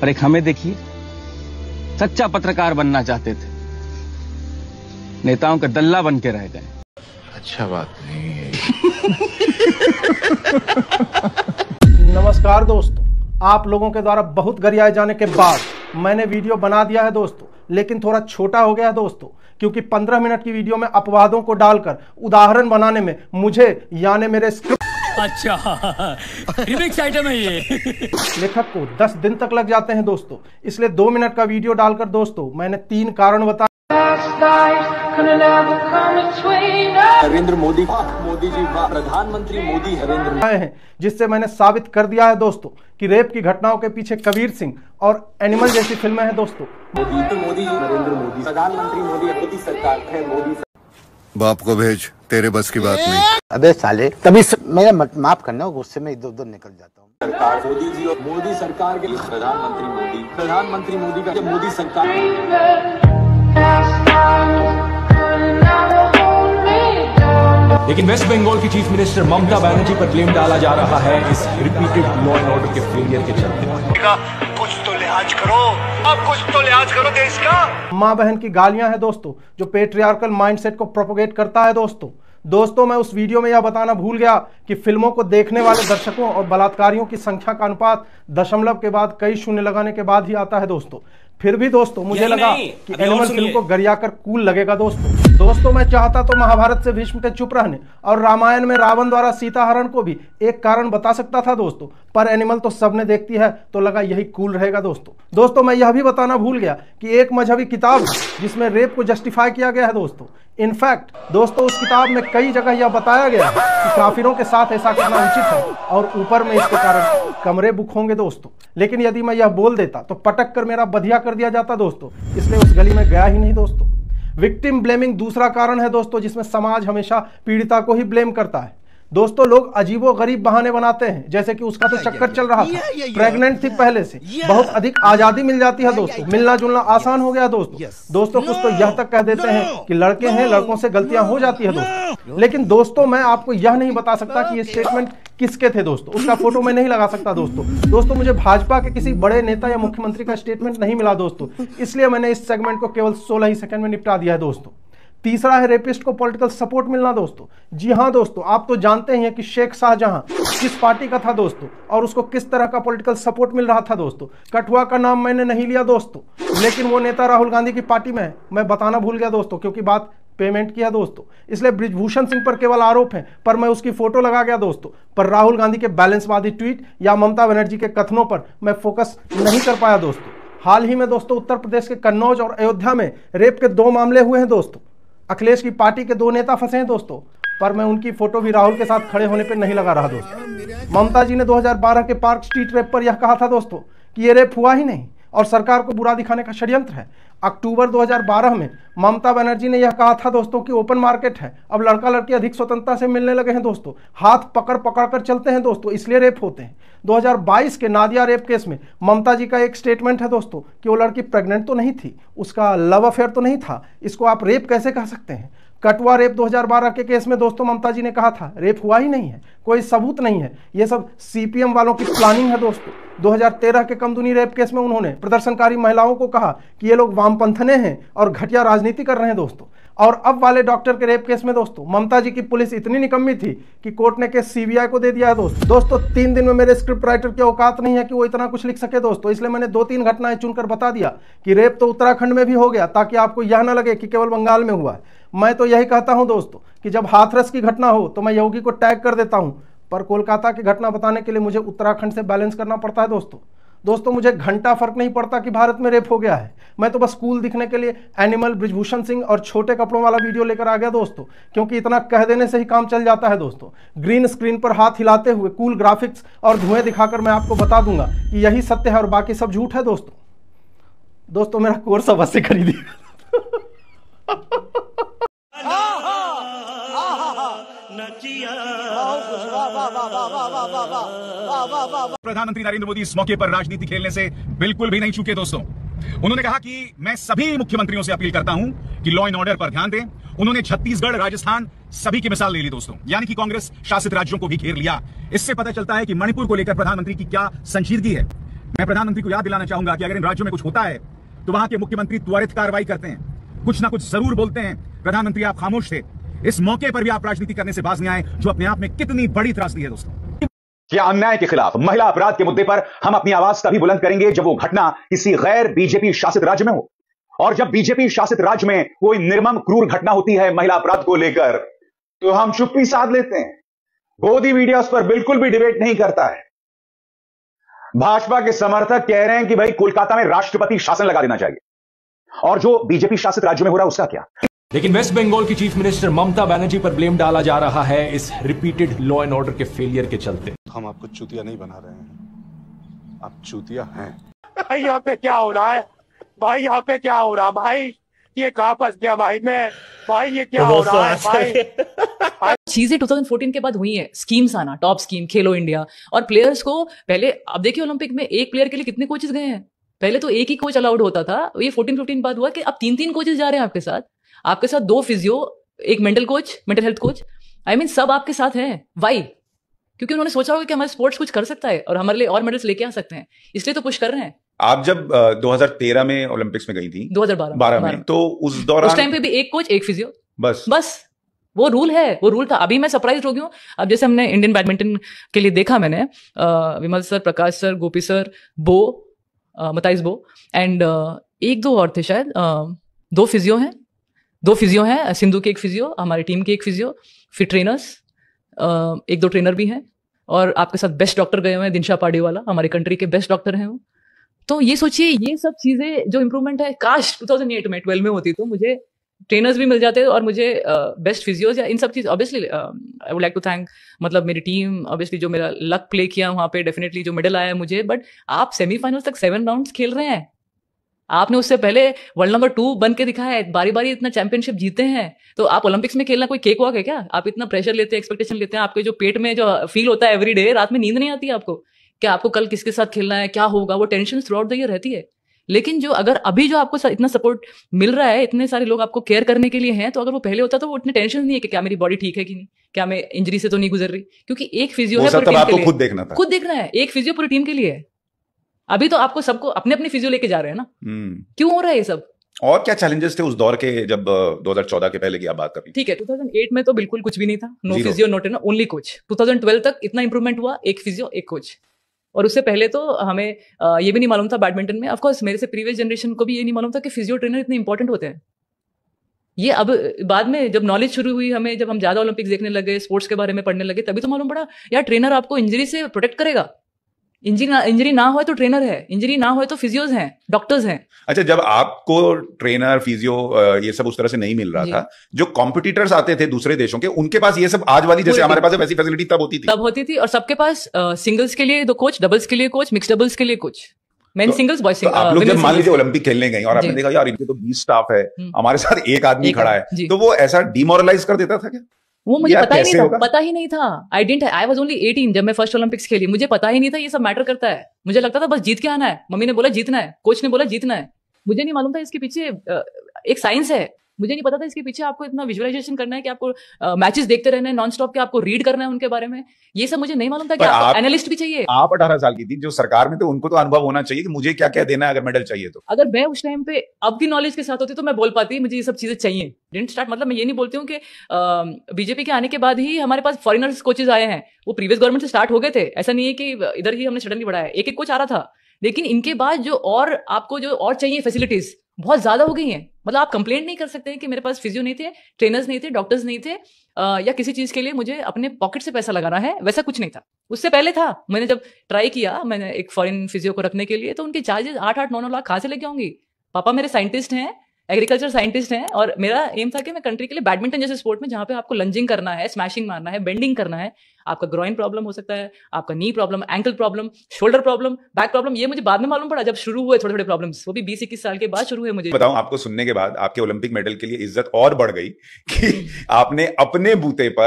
और एक हमें देखिए, सच्चा पत्रकार बनना चाहते थे, नेताओं का दल्ला बन के रह गए। अच्छा बात नहीं है। नमस्कार दोस्तों, आप लोगों के द्वारा बहुत गरियाए जाने के बाद मैंने वीडियो बना दिया है दोस्तों, लेकिन थोड़ा छोटा हो गया है दोस्तों, क्योंकि 15 मिनट की वीडियो में अपवादों को डालकर उदाहरण बनाने में मुझे यानी मेरे स्क्रिप्ट रिमिक्स आइटम है ये। लेखक को 10 दिन तक लग जाते हैं दोस्तों, इसलिए 2 मिनट का वीडियो डालकर दोस्तों मैंने 3 कारण बताए। नरेंद्र मोदी जी, प्रधानमंत्री मोदी नरेंद्र हैं, जिससे मैंने साबित कर दिया है दोस्तों कि रेप की घटनाओं के पीछे कबीर सिंह और एनिमल जैसी फिल्में हैं दोस्तों। मोदी जी, नरेंद्र मोदी, प्रधानमंत्री मोदी सरकार है, मोदी। बाप को भेज, तेरे बस की बात नहीं। अबे साले, तभी मेरा माफ करना, गुस्से में इधर उधर निकल जाता हूँ। सरकार मोदी जी और मोदी सरकार के प्रधानमंत्री मोदी का मोदी सरकार। लेकिन वेस्ट बंगाल की चीफ मिनिस्टर ममता बनर्जी पर ब्लेम डाला जा रहा है इस रिपीटेड लॉ एंड ऑर्डर के फेलियर के चलते। कुछ तो लिहाज करो, अब कुछ तो लिहाज करो देश का। माँ बहन की गालियां हैं दोस्तों, जो पेट्रियार्कल माइंडसेट को प्रोपोगेट करता है दोस्तों मैं उस वीडियो में यह बताना भूल गया कि फिल्मों को देखने वाले दर्शकों और बलात्कारियों की संख्या का अनुपात दशमलव के बाद कई शून्य लगाने के बाद ही आता है दोस्तों। फिर भी दोस्तों मुझे लगा कि एनिमल फिल्म को गरियाकर कूल लगेगा दोस्तों मैं चाहता तो महाभारत से भीष्म के चुप रहने और रामायण में रावण द्वारा सीता हरण को भी एक कारण बता सकता था दोस्तों, पर एनिमल तो सबने देखती है तो लगा यही कूल रहेगा दोस्तों मैं यह भी बताना भूल गया कि एक मजहबी किताब जिसमें रेप को जस्टिफाई किया गया है दोस्तों। इनफैक्ट दोस्तों उस किताब में कई जगह यह बताया गया कि काफिरों के साथ ऐसा करना उचित है और ऊपर में इसके कारण कमरे बुक होंगे दोस्तों। लेकिन यदि मैं यह बोल देता तो पटक कर मेरा बधिया कर दिया जाता दोस्तों, इसलिए उस गली में गया ही नहीं दोस्तों। विक्टिम ब्लेमिंग दूसरा कारण है दोस्तों, जिसमें समाज हमेशा पीड़िता को ही ब्लेम करता है दोस्तों। लोग अजीबो गरीब बहाने बनाते हैं, जैसे कि उसका तो चक्कर चल रहा था, प्रेग्नेंट थी पहले से, बहुत अधिक आजादी मिल जाती है दोस्तों, मिलना जुलना आसान हो गया दोस्तों कुछ तो यह तक कह देते हैं कि लड़के हैं, लड़कों से गलतियां हो जाती है दोस्तों। लेकिन दोस्तों मैं आपको यह नहीं बता सकता कि ये स्टेटमेंट किसके थे दोस्तों, उसका फोटो मैं नहीं लगा सकता दोस्तों मुझे भाजपा के किसी बड़े नेता या मुख्यमंत्री का स्टेटमेंट नहीं मिला दोस्तों, इसलिए मैंने इस सेगमेंट को केवल 16 ही सेकंड में निपटा दिया है दोस्तों। तीसरा है रेपिस्ट को पॉलिटिकल सपोर्ट मिलना दोस्तों। जी हां दोस्तों, आप तो जानते हैं कि शेख शाहजहां किस पार्टी का था दोस्तों और उसको किस तरह का पॉलिटिकल सपोर्ट मिल रहा था दोस्तों। कठुआ का नाम मैंने नहीं लिया दोस्तों, लेकिन वो नेता राहुल गांधी की पार्टी में है, मैं बताना भूल गया दोस्तों, क्योंकि बात पेमेंट किया दोस्तों, इसलिए बृजभूषण सिंह पर केवल आरोप है, पर मैं उसकी फोटो लगा गया दोस्तों। पर राहुल गांधी के बैलेंसवादी ट्वीट या ममता बनर्जी के कथनों पर मैं फोकस नहीं कर पाया दोस्तों। हाल ही में दोस्तों उत्तर प्रदेश के कन्नौज और अयोध्या में रेप के 2 मामले हुए हैं दोस्तों। अखिलेश की पार्टी के 2 नेता फंसे हैं दोस्तों, पर मैं उनकी फोटो भी राहुल के साथ खड़े होने पर नहीं लगा रहा दोस्तों। ममता जी ने 2012 के पार्क स्ट्रीट रेप पर यह कहा था दोस्तों कि ये रेप हुआ ही नहीं और सरकार को बुरा दिखाने का षड्यंत्र है। अक्टूबर 2012 में ममता बनर्जी ने यह कहा था दोस्तों कि ओपन मार्केट है, अब लड़का लड़की अधिक स्वतंत्रता से मिलने लगे हैं दोस्तों, हाथ पकड़ पकड़ कर चलते हैं दोस्तों, इसलिए रेप होते हैं। 2022 के नादिया रेप केस में ममता जी का एक स्टेटमेंट है दोस्तों कि वो लड़की प्रेग्नेंट तो नहीं थी, उसका लव अफेयर तो नहीं था, इसको आप रेप कैसे कह सकते हैं। कटुआ रेप 2012 के केस में दोस्तों ममता जी ने कहा था रेप हुआ ही नहीं है, कोई सबूत नहीं है, ये सब सीपीएम वालों की प्लानिंग है दोस्तों। 2013 के कमदुनी रेप केस में उन्होंने प्रदर्शनकारी महिलाओं को कहा कि ये लोग वामपंथने हैं और घटिया राजनीति कर रहे हैं दोस्तों। और अब वाले डॉक्टर के रेप केस में दोस्तों ममता जी की पुलिस इतनी निकम्मी थी कि कोर्ट ने केस सीबीआई को दे दिया है दोस्तों 3 दिन में मेरे स्क्रिप्ट राइटर की औकात नहीं है कि वो इतना कुछ लिख सके दोस्तों, इसलिए मैंने 2-3 घटनाएं चुनकर बता दिया कि रेप तो उत्तराखंड में भी हो गया, ताकि आपको यह ना लगे कि केवल बंगाल में हुआ है। मैं तो यही कहता हूं दोस्तों कि जब हाथरस की घटना हो तो मैं योगी को टैग कर देता हूं, पर कोलकाता की घटना बताने के लिए मुझे उत्तराखंड से बैलेंस करना पड़ता है दोस्तों मुझे घंटा फर्क नहीं पड़ता कि भारत में रेप हो गया है, मैं तो बस कूल दिखने के लिए एनिमल, बृजभूषण सिंह और छोटे कपड़ों वाला वीडियो लेकर आ गया दोस्तों, क्योंकि इतना कह देने से ही काम चल जाता है दोस्तों। ग्रीन स्क्रीन पर हाथ हिलाते हुए कूल ग्राफिक्स और धुएं दिखाकर मैं आपको बता दूंगा कि यही सत्य है और बाकी सब झूठ है दोस्तों मेरा कोर्स अब से खरीदिए। प्रधानमंत्री नरेंद्र मोदी इस मौके पर राजनीति खेलने से बिल्कुल भी नहीं चूके दोस्तों। उन्होंने कहा कि मैं सभी मुख्यमंत्रियों से अपील करता हूं कि लॉ एंड ऑर्डर पर ध्यान दें। उन्होंने छत्तीसगढ़, राजस्थान सभी की मिसाल ले ली दोस्तों, यानी कि कांग्रेस शासित राज्यों को भी घेर लिया। इससे पता चलता है कि मणिपुर को लेकर प्रधानमंत्री की क्या संजीदगी है। मैं प्रधानमंत्री को याद दिलाना चाहूंगा कि अगर इन राज्यों में कुछ होता है तो वहां के मुख्यमंत्री त्वरित कार्रवाई करते हैं, कुछ ना कुछ जरूर बोलते हैं। प्रधानमंत्री आप खामोश थे, इस मौके पर भी आप राजनीति करने से बाज नहीं आए, जो अपने आप में कितनी बड़ी त्रासदी है दोस्तों। क्या अन्याय के खिलाफ, महिला अपराध के मुद्दे पर हम अपनी आवाज तभी बुलंद करेंगे जब वो घटना किसी गैर बीजेपी शासित राज्य में हो। और जब बीजेपी शासित राज्य में कोई निर्मम क्रूर घटना होती है महिला अपराध को लेकर, तो हम चुप्पी साध लेते हैं। गोदी मीडिया उस पर बिल्कुल भी डिबेट नहीं करता है। भाजपा के समर्थक कह रहे हैं कि भाई कोलकाता में राष्ट्रपति शासन लगा देना चाहिए, और जो बीजेपी शासित राज्य में हो रहा है उसका क्या। लेकिन वेस्ट बंगाल की चीफ मिनिस्टर ममता बनर्जी पर ब्लेम डाला जा रहा है इस रिपीटेड लॉ एंड ऑर्डर के फेलियर के चलते। हम आपको चूतिया नहीं बना रहे हैं, आप चूतिया हैं। भाई यहाँ पे क्या हो रहा है, भाई यहाँ पे क्या हो रहा है, भाई ये कहाँ फंस गया भाई मैं, भाई ये क्या हो रहा है भाई। चीजें 2014 के बाद हुई है, स्कीम्स आना, टॉप स्कीम, खेलो इंडिया, और प्लेयर्स को पहले, अब देखिए ओलंपिक में एक प्लेयर के लिए कितने कोचेस गए हैं। पहले तो एक ही कोच अलाउड होता था, ये 14-15 बाद हुआ कि अब 3-3 कोचेस जा रहे हैं आपके साथ 2 फिजियो, एक mental coach, mental health coach, I mean सब आपके साथ हैं। वाई? क्योंकि उन्होंने सोचा होगा कि हमारा स्पोर्ट्स कुछ कर सकता है और हमारे लिए और मेडल्स लेके आ सकते हैं, इसलिए तो पुश कर रहे हैं। आप जब 2013 में ओलंपिक्स में गई थी, 2012 में, तो उस दौरान उस टाइम पे भी एक कोच एक फिजियो, बस वो रूल है, वो रूल था। अभी मैं सरप्राइज हो गई हूँ। अब जैसे हमने इंडियन बैडमिंटन के लिए देखा, मैंने Vimal sir, Prakash sir, Gopi sir, मताइस बो एंड 1-2 और थे शायद, 2 फिजियो हैं, सिंधु के एक फिजियो, हमारी टीम के एक फिजियो, फिर ट्रेनर्स 1-2 ट्रेनर भी हैं, और आपके साथ बेस्ट डॉक्टर गए हुए हैं, दिनशा पाड़ीवाला हमारी कंट्री के बेस्ट डॉक्टर हैं वो। तो ये सोचिए, ये सब चीजें जो इम्प्रूवमेंट है, काश 2008 में 12 में होती तो मुझे ट्रेनर्स भी मिल जाते और मुझे बेस्ट फिजियोज या इन सब चीज। Obviously I would like to thank, मतलब मेरी टीम, ऑब्वियसली जो मेरा लक प्ले किया वहाँ पे, डेफिनेटली जो मेडल आया मुझे। बट आप सेमीफाइनल्स तक 7 राउंड्स खेल रहे हैं, आपने उससे पहले वर्ल्ड नंबर 2 बन के दिखाया है, बारी बारी इतना चैंपियनशिप जीते हैं, तो आप ओलंपिक्स में खेलना कोई केक वॉक है क्या? आप इतना प्रेशर लेते हैं, एक्सपेक्टेशन लेते हैं, आपके जो पेट में जो फील होता है एवरी डे, रात में नींद नहीं आती है आपको, क्या आपको कल किसके साथ खेलना है, क्या होगा, वो tension through out the year रहती है। लेकिन जो अगर अभी जो आपको इतना सपोर्ट मिल रहा है, इतने सारे लोग आपको केयर करने के लिए हैं, तो अगर वो पहले होता तो वो इतने टेंशन नहीं है कि क्या मेरी बॉडी ठीक है कि नहीं, क्या मैं इंजरी से तो नहीं गुजर रही, क्योंकि एक फिजियो है पूरी टीम के लिए, खुद देखना है, एक फिजियो पूरी टीम के लिए है। अभी तो आपको सबको अपने अपने फिजियो लेके जा रहे हैं ना, क्यों हो रहा है ये सब? और क्या चैलेंजेस थे उस दौर के, जब 2014 के पहले की आप बात कर रही? ठीक है, 2008 में तो बिल्कुल कुछ भी नहीं था, no physio, no trainer, only coach. 2012 तक इतना इंप्रूवमेंट हुआ, एक फिजियो एक कोच। और उससे पहले तो हमें ये भी नहीं मालूम था बैडमिंटन में, ऑफकोर्स मेरे से प्रीवियस जनरेशन को भी ये नहीं मालूम था कि फिजियो ट्रेनर इतने इंपॉर्टेंट होते हैं। ये अब बाद में जब नॉलेज शुरू हुई हमें, जब हम ज्यादा ओलंपिक्स देखने लगे, स्पोर्ट्स के बारे में पढ़ने लगे, तभी तो मालूम पड़ा यार ट्रेनर आपको इंजरी से प्रोटेक्ट करेगा। इंजरी ना हो तो ट्रेनर है, इंजरी ना हो तो फिजियोज हैं, डॉक्टर्स हैं। अच्छा, जब आपको ट्रेनर, फिजियो ये सब उस तरह से नहीं मिल रहा था, जो कॉम्पिटिटर्स आते थे दूसरे देशों के, उनके पास ये सब आज वाली जैसे हमारे पास वैसी फैसिलिटी तब होती थी, और सबके पास सिंगल्स के लिए 2 कोच, डबल्स के लिए कोच, मिक्स डबल्स के लिए coach, main singles, boys singles. आप लोग जब मान लीजिए ओलंपिक खेलने गए और आपने देखा यार इनके तो 20 स्टाफ है, हमारे साथ एक आदमी खड़ा है, तो वो ऐसा डिमोरलाइज कर देता था क्या? वो मुझे पता ही नहीं था। आई वाज ओनली 18 जब मैं फर्स्ट ओलंपिक्स खेली, मुझे पता ही नहीं था ये सब मैटर करता है। मुझे लगता था बस जीत के आना है, मम्मी ने बोला जीतना है, कोच ने बोला जीतना है, मुझे नहीं मालूम था इसके पीछे एक साइंस है। मुझे नहीं पता था इसके पीछे आपको इतना विजुअलाइजेशन करना है कि आपको मैचेस देखते रहना है नॉन स्टॉप, के आपको रीड करना है उनके बारे में, ये सब मुझे नहीं मालूम था कि आपको एनालिस्ट भी चाहिए। आप 18 साल की थी, जो सरकार में, तो उनको तो अनुभव होना चाहिए कि मुझे क्या क्या देना है अगर मेडल चाहिए तो। अगर मैं उस टाइम पे अब की नॉलेज के साथ होती तो मैं बोल पाती मुझे ये सब चीजें चाहिए। डिडंट स्टार्ट, मतलब मैं ये नहीं बोलती हूँ कि बीजेपी के आने के बाद ही हमारे पास फॉरेनर्स कोचेज आए हैं, वो प्रीवियस गवर्नमेंट से स्टार्ट हो गए थे। ऐसा नहीं है कि इधर ही हमने सडनली बढ़ाया, एक एक कोच आ रहा था, लेकिन इनके बाद जो और आपको जो और चाहिए फैसिलिटीज बहुत ज्यादा हो गई हैं। मतलब आप कंप्लेंट नहीं कर सकते हैं कि मेरे पास फिजियो नहीं थे, ट्रेनर्स नहीं थे, डॉक्टर्स नहीं थे, या किसी चीज के लिए मुझे अपने पॉकेट से पैसा लगाना है, वैसा कुछ नहीं था। उससे पहले था, मैंने जब ट्राई किया मैंने एक फॉरेन फिजियो को रखने के लिए, तो उनके चार्जेस 8-9 लाख कहाँ से लेके आऊंगी? पापा मेरे साइंटिस्ट हैं, एग्रीकल्चर साइंटिस्ट हैं, और मेरा एम था कि मैं कंट्री के लिए बैडमिंटन जैसे स्पोर्ट में, जहाँ पे आपको लंजिंग करना है, स्मैशिंग मारना है, बेंडिंग करना है, आपका ग्रोइन प्रॉब्लम हो सकता है, आपका knee problem, ankle problem, shoulder problem, back problem, ये मुझे बाद में मालूम पड़ा जब शुरू हुए थोड़े थोड़े प्रॉब्लम्स, वो भी 20-21 साल के बाद शुरू हुए। मुझे बताऊं, आपको सुनने के बाद आपके ओलंपिक मेडल के लिए इज्जत और बढ़ गई कि आपने अपने बूते पर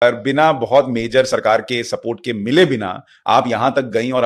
बिना बहुत मेजर सरकार के सपोर्ट के मिले बिना आप यहां तक गई और